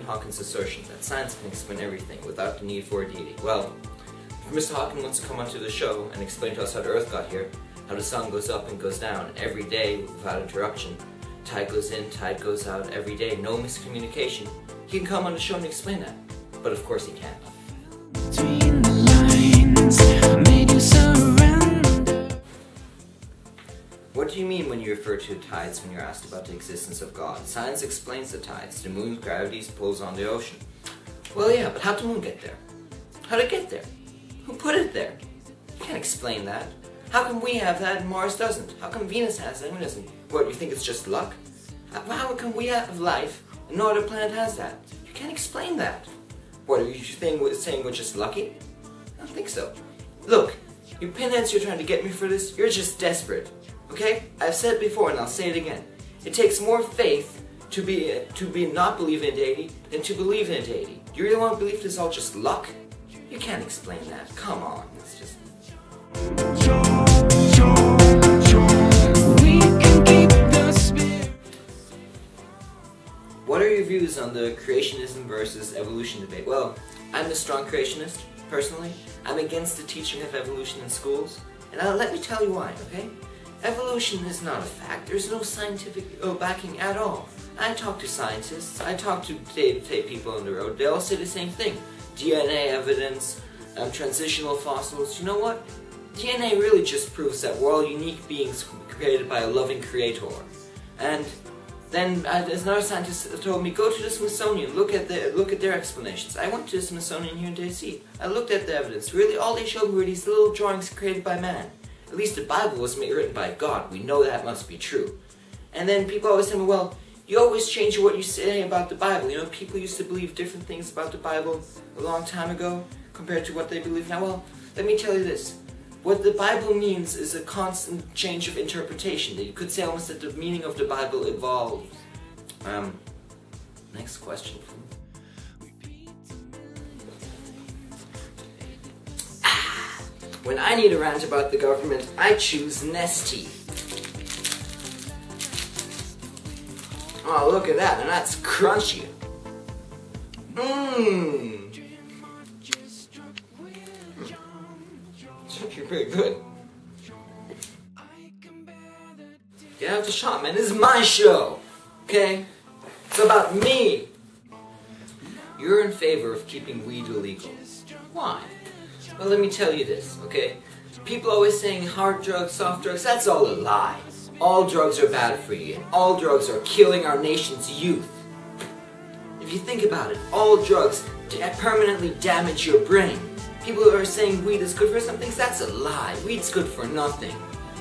Hawking's assertion that science can explain everything without the need for a deity? Well, if Mr. Hawking wants to come onto the show and explain to us how the Earth got here, how the sun goes up and goes down every day without interruption, tide goes in, tide goes out every day, no miscommunication, he can come on the show and explain that. But of course he can't. Between the lines, made you surrender. What do you mean when you refer to tides when you're asked about the existence of God? Science explains the tides. The moon's gravity pulls on the ocean. Well, yeah, but how'd the moon get there? How'd it get there? Who put it there? You can't explain that. How come we have that and Mars doesn't? How come Venus has that and we doesn't? What, you think it's just luck? How come we have life and no other planet has that? You can't explain that. What, are you saying we're just lucky? I don't think so. Look, you pinheads you're trying to get me for this, you're just desperate. Okay? I've said it before and I'll say it again. It takes more faith to be not believe in a deity than to believe in a deity. Do you really want to believe this is all just luck? You can't explain that. Come on. It's just... We can keep the spirit. What are your views on the creationism versus evolution debate? Well, I'm a strong creationist, personally. I'm against the teaching of evolution in schools. And let me tell you why, okay? Evolution is not a fact. There's no scientific backing at all. I talk to scientists, I talk to day-to-day people on the road, they all say the same thing. DNA evidence, transitional fossils, you know what? DNA really just proves that we're all unique beings created by a loving creator. And then there's another scientist that told me, go to the Smithsonian, look at their explanations. I went to the Smithsonian here in DC. I looked at the evidence. Really, all they showed me were these little drawings created by man. At least the Bible was written by God. We know that must be true. And then people always tell me, well, you always change what you say about the Bible. You know, people used to believe different things about the Bible a long time ago compared to what they believe now. Well, let me tell you this. What the Bible means is a constant change of interpretation. You could say almost that the meaning of the Bible evolves. Next question. When I need a rant about the government, I choose Nestea. Oh, look at that, and that's crunchy. Mmm. It's actually pretty good. Get out the shot, man. This is my show. Okay? It's about me. You're in favor of keeping weed illegal. Why? Well, let me tell you this, okay? People always saying hard drugs, soft drugs, that's all a lie. All drugs are bad for you, and all drugs are killing our nation's youth. If you think about it, all drugs permanently damage your brain. People who are saying weed is good for some things, that's a lie. Weed's good for nothing,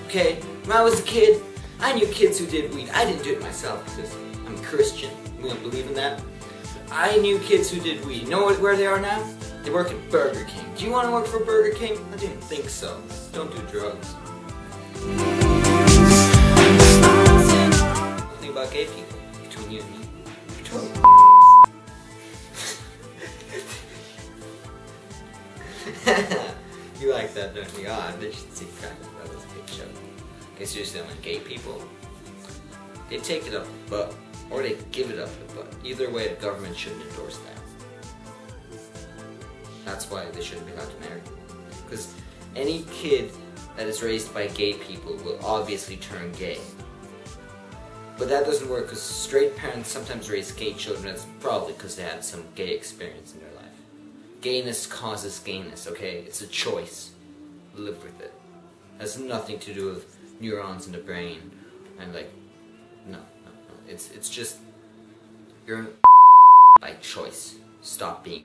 okay? When I was a kid, I knew kids who did weed. I didn't do it myself because I'm a Christian. We don't believe in that. I knew kids who did weed. You know where they are now? They work at Burger King. Do you want to work for Burger King? I didn't think so. Don't do drugs. Nothing about gay people between you and me. You like that, don't you? Oh, I should see kind of that was a good show. Okay, seriously, like gay people, they take it up the butt, or they give it up the butt. Either way, the government shouldn't endorse that. That's why they shouldn't be allowed to marry. Because any kid that is raised by gay people will obviously turn gay. But that doesn't work because straight parents sometimes raise gay children. That's probably because they had some gay experience in their life. Gayness causes gayness, okay? It's a choice. Live with it. It has nothing to do with neurons in the brain and like, no. It's just, you're by choice. Stop being.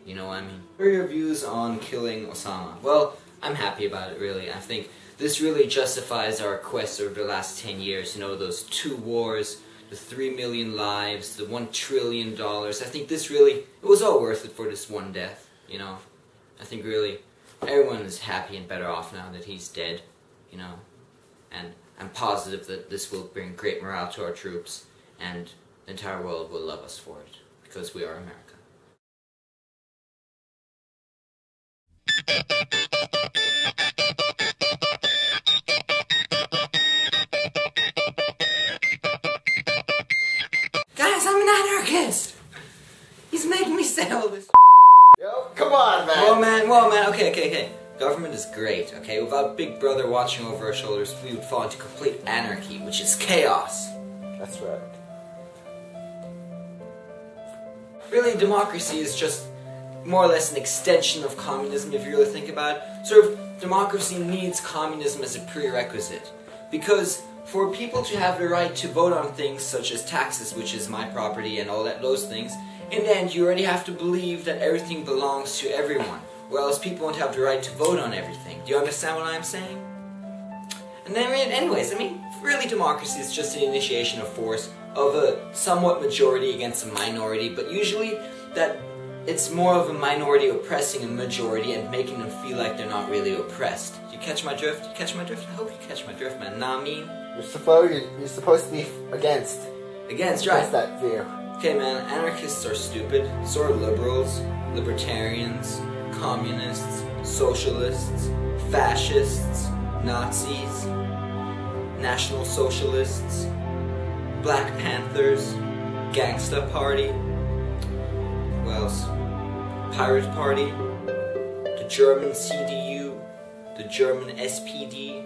You know what I mean? What are your views on killing Osama? Well, I'm happy about it, really. I think this really justifies our quest over the last 10 years. You know, those 2 wars, the 3 million lives, the $1 trillion. I think this really, it was all worth it for this one death, you know? I think really, everyone is happy and better off now that he's dead, you know? And I'm positive that this will bring great morale to our troops, and the entire world will love us for it, because we are America. Guys, I'm an anarchist! say all this? Yo, come on, man. Well, man, okay. Government is great, okay? Without Big Brother watching over our shoulders, we would fall into complete anarchy, which is chaos. That's right. Really, democracy is just more or less an extension of communism, if you really think about it. Sort of, democracy needs communism as a prerequisite. Because for people to have the right to vote on things such as taxes, which is my property and all that, those things, in the end you already have to believe that everything belongs to everyone, or else people won't have the right to vote on everything. Do you understand what I'm saying? And then, anyways, really democracy is just an initiation of force of a somewhat majority against a minority, but usually that it's more of a minority oppressing a majority and making them feel like they're not really oppressed. Do you catch my drift? I hope you catch my drift, man. Nah, I mean... You're supposed to be against. Against, right? Against that view. Okay, man, anarchists are stupid. So are liberals, libertarians, communists, socialists, fascists, Nazis, National Socialists, Black Panthers, Gangsta Party, who else? Pirate Party, the German CDU, the German SPD.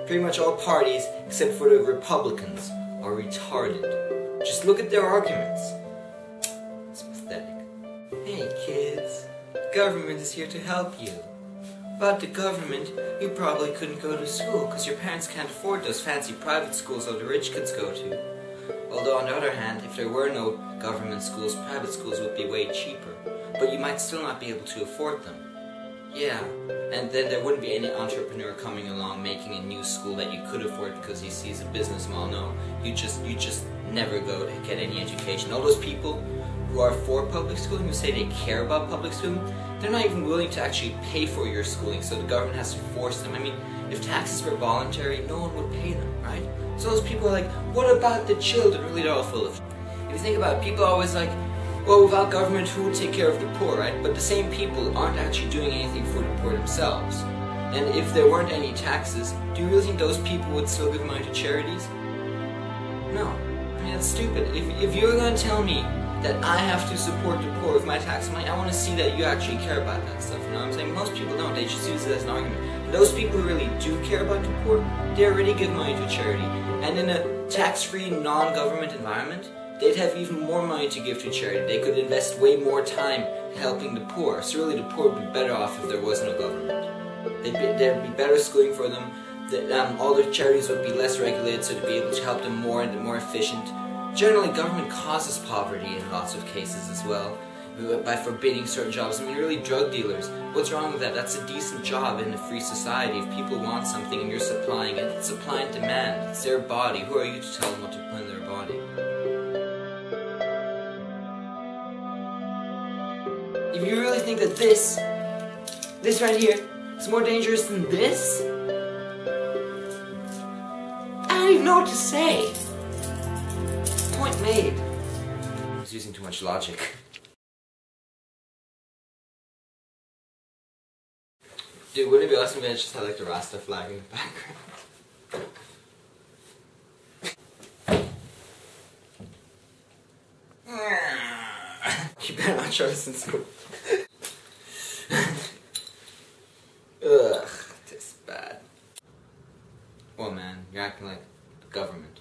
Pretty much all parties, except for the Republicans, are retarded. Just look at their arguments. It's pathetic. Hey kids, the government is here to help you. Without the government, you probably couldn't go to school because your parents can't afford those fancy private schools all the rich kids go to. Although on the other hand, if there were no government schools, private schools would be way cheaper. But you might still not be able to afford them. Yeah, and then there wouldn't be any entrepreneur coming along making a new school that you could afford because he sees a business model. No, you just never go to get any education. All those people who are for public schooling, who say they care about public schooling, they're not even willing to actually pay for your schooling, so the government has to force them. If taxes were voluntary, no one would pay them, right? So those people are like, what about the children? Really, they're all full of... If you think about it, people are always like, well, without government, who would take care of the poor, right? But the same people aren't actually doing anything for the poor themselves. And if there weren't any taxes, do you really think those people would still give money to charities? No. That's stupid. If you're going to tell me that I have to support the poor with my tax money, I want to see that you actually care about that stuff, you know what I'm saying? Most people don't, they just use it as an argument. But those people who really do care about the poor, they already give money to charity. And in a tax-free, non-government environment, they'd have even more money to give to charity. They could invest way more time helping the poor. So really the poor would be better off if there was no government. There'd be better schooling for them. All the charities would be less regulated, so to be able to help them more and more efficient. Generally, government causes poverty in lots of cases as well, by forbidding certain jobs. Really, drug dealers, what's wrong with that? That's a decent job in a free society. If people want something and you're supplying it, it's supply and demand. It's their body. Who are you to tell them what to put in their body? If you really think that this right here, is more dangerous than this, I don't even know what to say. Point made. I was using too much logic. Dude, wouldn't it be awesome if I just had like the Rasta flag in the background? You better not show us in school. Ugh, this is bad. Well, man, you're acting like the government.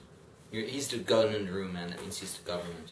He's the gun in the room, man. That means he's the government.